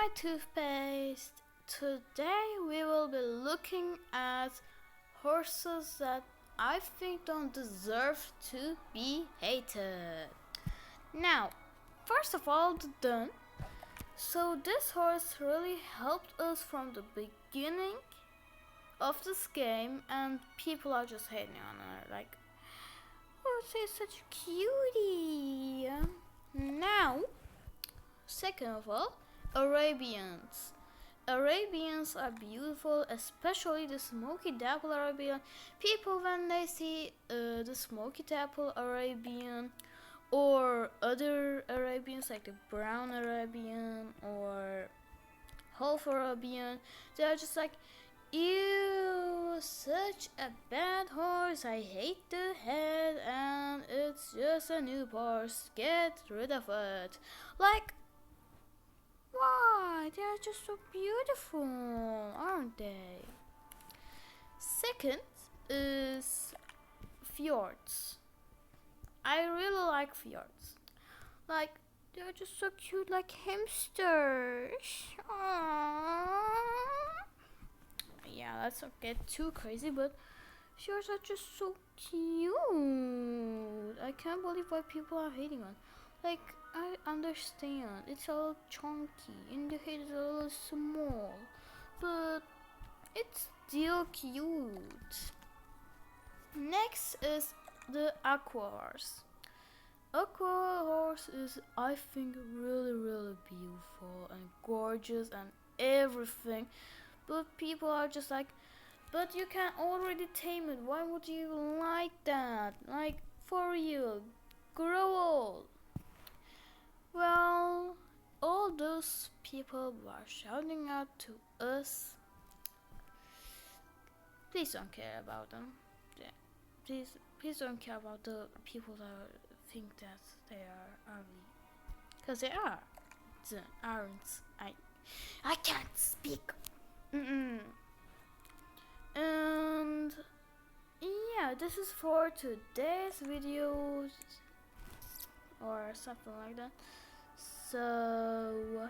my toothpaste. Today we will be looking at horses that I think don't deserve to be hated. Now, first of all, the dun. So this horse really helped us from the beginning of this game, and people are just hating on her. Like, oh, she's such a cutie. Now, second of all, Arabians. Arabians are beautiful, especially the smoky dapple Arabian. People, when they see the smoky dapple Arabian or other Arabians like the brown Arabian or half Arabian, they are just like, ew, such a bad horse. I hate the head and it's just a new horse. Get rid of it. Like, why? They are just so beautiful, aren't they? Second is fjords. I really like fjords. Like, they're just so cute, like hamsters. Aww. Yeah, let's not get too crazy, but fjords are just so cute. I can't believe why people are hating on. Like, I understand it's a little chunky and the head is a little small, but it's still cute. Next is the aqua horse. Aqua horse is, I think, really beautiful and gorgeous and everything, but people are just like, but you can already tame it. Why would you like that? Like, for real, grow old. Well, all those people who are shouting out to us, please don't care about them. Yeah, please don't care about the people that think that they are ugly, because they are. They aren't. I can't speak. And yeah, this is for today's videos or something like that. So